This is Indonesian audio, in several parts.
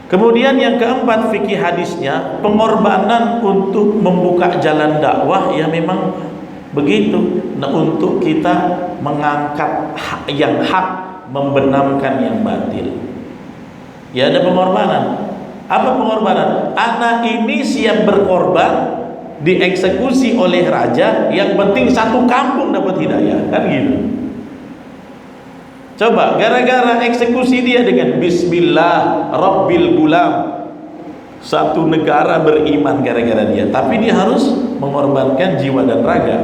Kemudian yang keempat fikih hadisnya, pengorbanan untuk membuka jalan dakwah ya memang begitu. Nah, untuk kita mengangkat yang hak, membenamkan yang batil. Ya ada pengorbanan. Apa pengorbanan? Anak ini siap berkorban, dieksekusi oleh raja, yang penting satu kampung dapat hidayah, kan gitu. Coba gara-gara eksekusi dia dengan Bismillah Rabbil Gulam, satu negara beriman gara-gara dia, tapi dia harus mengorbankan jiwa dan raga.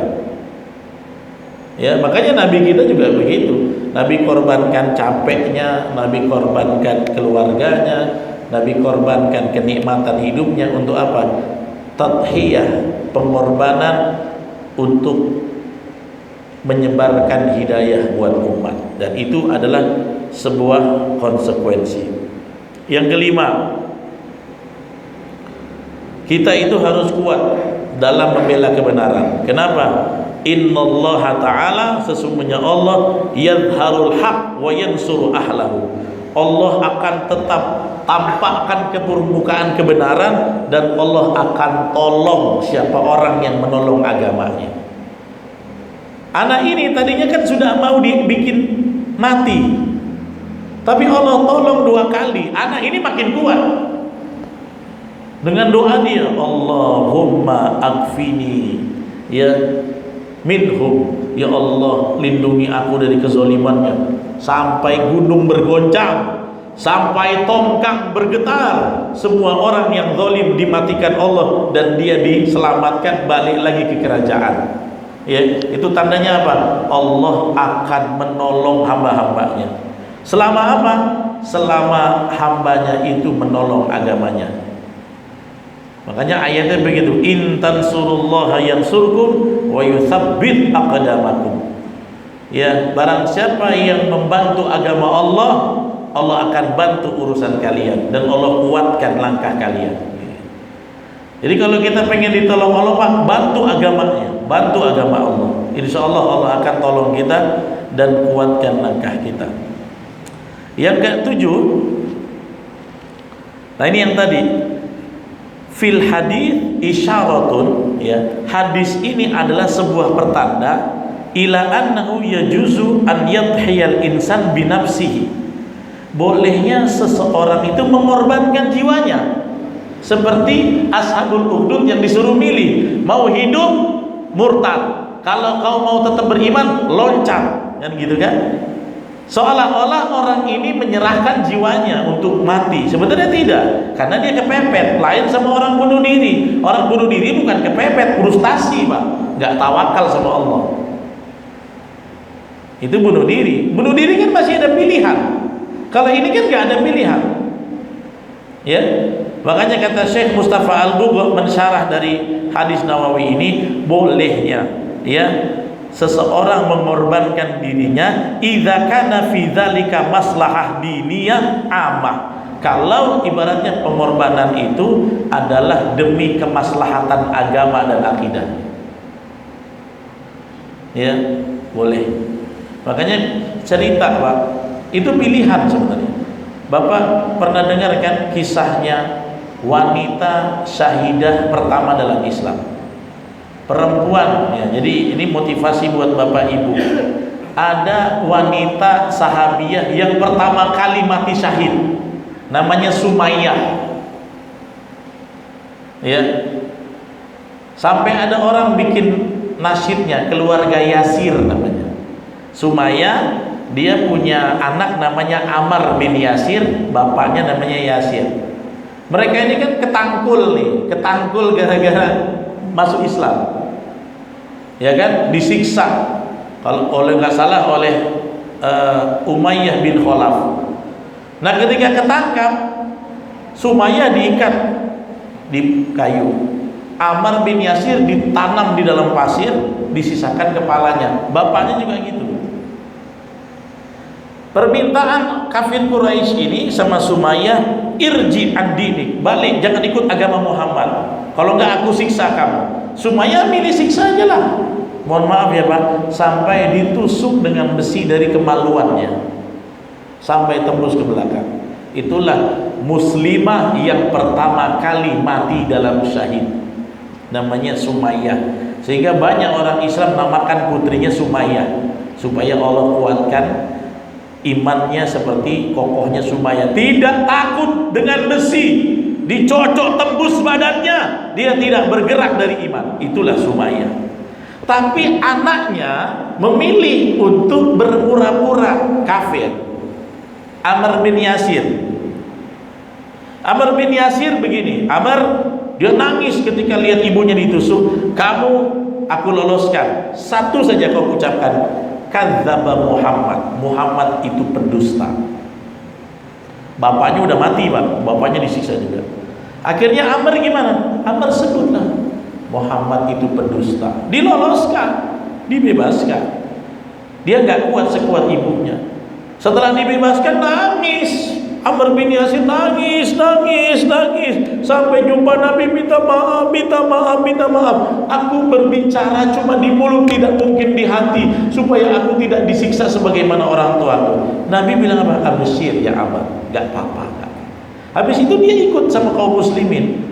Ya, makanya Nabi kita juga begitu. Nabi korbankan capeknya, Nabi korbankan keluarganya, Nabi korbankan kenikmatan hidupnya untuk apa? Tadhiyah, pengorbanan untuk menyebarkan hidayah buat umat, dan itu adalah sebuah konsekuensi. Yang kelima, kita itu harus kuat dalam membela kebenaran. Kenapa? Innallaha ta'ala, sesungguhnya Allah, yadharul haq wa yansuru ahlahu. Allah akan tetap tampakkan ke permukaan kebenaran, dan Allah akan tolong siapa orang yang menolong agamanya. Anak ini tadinya kan sudah mau dibikin mati, tapi Allah tolong 2 kali. Anak ini makin kuat dengan doa dia, Allahumma akfini ya minhum, ya Allah lindungi aku dari kezalimannya. Sampai gunung bergoncang, sampai tongkang bergetar, semua orang yang zalim dimatikan Allah dan dia diselamatkan balik lagi ke kerajaan. Ya, itu tandanya apa? Allah akan menolong hamba-hambanya. Selama apa? Selama hambanya itu menolong agamanya. Makanya ayatnya begitu, in tansurullaha yansurkum wa yutsabbit aqdamakum. Ya, barang siapa yang membantu agama Allah, Allah akan bantu urusan kalian dan Allah kuatkan langkah kalian. Jadi kalau kita pengen ditolong Allah, Pak, bantu agamanya, bantu agama Allah. Insya Allah Allah akan tolong kita dan kuatkan langkah kita. Yang ketujuh, nah ini yang tadi, fil hadis isyaratun, ya, hadis ini adalah sebuah pertanda ila annahu yajuzu an yadhiyal insan binafsihi. Bolehnya seseorang itu mengorbankan jiwanya. Seperti ashabul ukhdud yang disuruh milih, mau hidup murtad, kalau kau mau tetap beriman loncat, kan gitu kan? Seolah-olah orang ini menyerahkan jiwanya untuk mati. Sebenarnya tidak, karena dia kepepet. Lain sama orang bunuh diri. Orang bunuh diri bukan kepepet, frustasi, Pak, nggak tawakal sama Allah. Itu bunuh diri. Bunuh diri kan masih ada pilihan. Kalau ini kan nggak ada pilihan. Ya, makanya kata Syekh Mustafa Al-Bugh mensyarah dari hadis Nawawi ini, bolehnya ya seseorang mengorbankan dirinya idza kana fi dzalika maslahah diniyah amah. Kalau ibaratnya pengorbanan itu adalah demi kemaslahatan agama dan akidah. Ya, boleh. Makanya cerita, Pak, itu pilihan sebenarnya. Bapak pernah dengar kan kisahnya wanita syahidah pertama dalam Islam, perempuan ya. Jadi ini motivasi buat Bapak Ibu. Ada wanita sahabiyah yang pertama kali mati syahid, namanya Sumayyah. Ya. Sampai ada orang bikin nasyidnya, keluarga Yasir namanya. Sumayyah, dia punya anak namanya Ammar bin Yasir, bapaknya namanya Yasir. Mereka ini kan ketangkul nih, ketangkul gara-gara masuk Islam. Ya kan, disiksa. Kalau nggak salah oleh Umayyah bin Khalaf. Nah, ketika ketangkap, Sumayyah diikat di kayu. Ammar bin Yasir ditanam di dalam pasir, disisakan kepalanya. Bapaknya juga gitu. Permintaan kafir Quraisy ini sama Sumayyah, irji ad-dinik, balik, jangan ikut agama Muhammad. Kalau enggak aku siksa kamu. Sumayyah milih siksa aja lah. Mohon maaf ya Pak, sampai ditusuk dengan besi dari kemaluannya, sampai tembus ke belakang. Itulah muslimah yang pertama kali mati dalam syahid, namanya Sumayyah. Sehingga banyak orang Islam namakan putrinya Sumayyah, supaya Allah kuatkan imannya seperti kokohnya Sumayyah. Tidak takut dengan besi, dicocok tembus badannya, dia tidak bergerak dari iman. Itulah Sumayyah. Tapi anaknya memilih untuk berpura-pura kafir, Amr bin Yasir. Amr bin Yasir begini, Amr dia nangis ketika lihat ibunya ditusuk. Kamu aku loloskan, satu saja kau ucapkan, kadzdzaba Muhammad, Muhammad itu pendusta. Bapaknya udah mati Pak, bapaknya disiksa juga. Akhirnya Amr gimana? Amr sebutlah Muhammad itu pendusta, diloloskan, dibebaskan. Dia nggak kuat sekuat ibunya. Setelah dibebaskan nangis, Amr bin Yasir nangis sampai jumpa Nabi, minta maaf. Aku berbicara cuma di mulut, tidak mungkin di hati, supaya aku tidak disiksa sebagaimana orang tuaku. Nabi bilang apa? Absyir ya Amr, nggak apa-apa. Habis itu dia ikut sama kaum muslimin.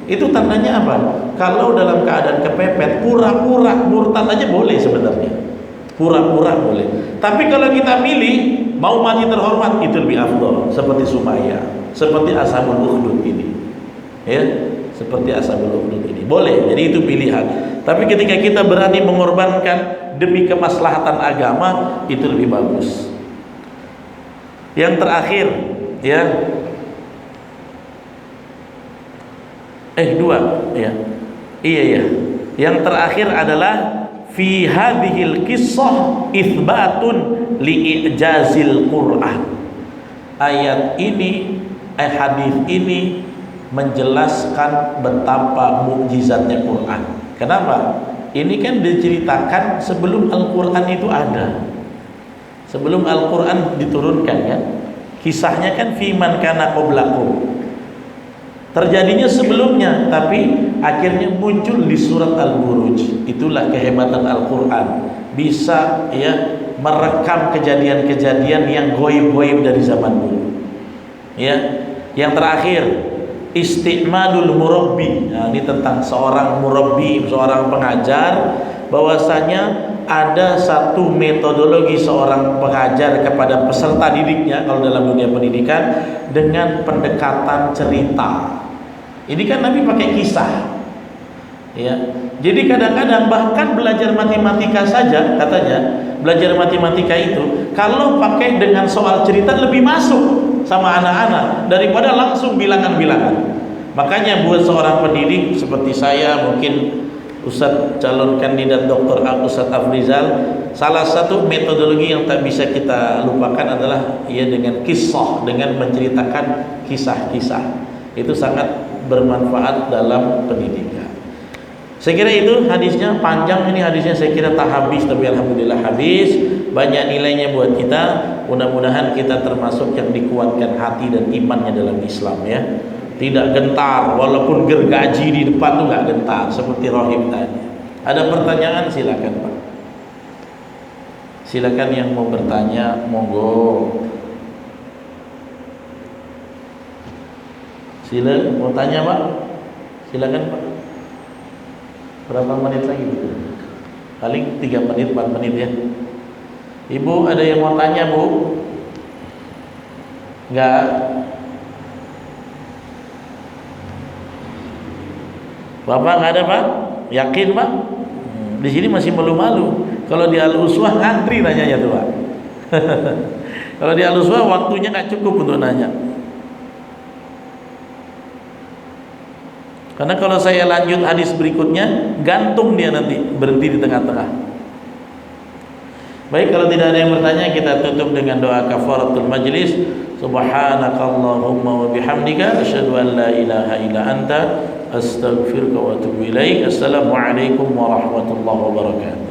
Itu tandanya apa? Kalau dalam keadaan kepepet, pura-pura murtad aja boleh sebenarnya. Pura-pura boleh. Tapi kalau kita milih mau mati terhormat, itu lebih afdal. Seperti Sumayyah, seperti Ashabul Ukhdud ini. Ya, seperti Ashabul Ukhdud ini. Boleh. Jadi itu pilihan. Tapi ketika kita berani mengorbankan demi kemaslahatan agama, itu lebih bagus. Yang terakhir, ya. Dua, ya. Iya. Yang terakhir adalah fi hadhil qissah itsbatun li'ijazil Qur'an. Ayat ini, hadis ini menjelaskan betapa mukjizatnya Quran. Kenapa? Ini kan diceritakan sebelum Al-Quran itu ada, sebelum Al-Quran diturunkan kan. Kisahnya kan fi man kana qablakum, terjadinya sebelumnya, tapi akhirnya muncul di surat Al-Buruj. Itulah kehebatan Al-Quran, bisa ya merekam kejadian-kejadian yang goib-goib dari zaman dulu. Ya, yang terakhir isti'malul murabbi. Nah, ini tentang seorang murabbi, seorang pengajar, bahwasanya ada satu metodologi seorang pengajar kepada peserta didiknya kalau dalam dunia pendidikan dengan pendekatan cerita. Ini kan Nabi pakai kisah, ya. Jadi kadang-kadang bahkan belajar matematika saja, katanya belajar matematika itu kalau pakai dengan soal cerita lebih masuk sama anak-anak daripada langsung bilangan-bilangan. Makanya buat seorang pendidik seperti saya, mungkin Ustadz calon kandidat Dr. Ustadz Afrizal, salah satu metodologi yang tak bisa kita lupakan adalah ya dengan kisah, dengan menceritakan kisah-kisah. Itu sangat bermanfaat dalam pendidikan. Saya kira itu hadisnya, panjang ini hadisnya, saya kira tak habis, tapi alhamdulillah habis. Banyak nilainya buat kita. Mudah-mudahan kita termasuk yang dikuatkan hati dan imannya dalam Islam, ya. Tidak gentar, walaupun gergaji di depan tuh nggak gentar seperti Rohim tadi. Ada pertanyaan silakan Pak. Silakan yang mau bertanya, monggo. Silakan mau tanya Pak. Silakan Pak. Berapa menit lagi? Paling 3 menit, 4 menit ya. Ibu ada yang mau tanya Bu? Enggak. Bapak nggak ada Pak? Yakin Pak? Di sini masih malu-malu. Kalau di Al-Uswah ngantri nanyanya tuh Pak. Kalau di Al-Uswah waktunya nggak cukup untuk nanya. Karena kalau saya lanjut hadis berikutnya, gantung dia nanti, berhenti di tengah-tengah. Baik, kalau tidak ada yang bertanya, kita tutup dengan doa kafaratul majlis. Subhanakallahumma wa bihamdika asyhadu an la ilaha illa anta astaghfiruka wa atubu ilaik. Assalamualaikum warahmatullahi wabarakatuh.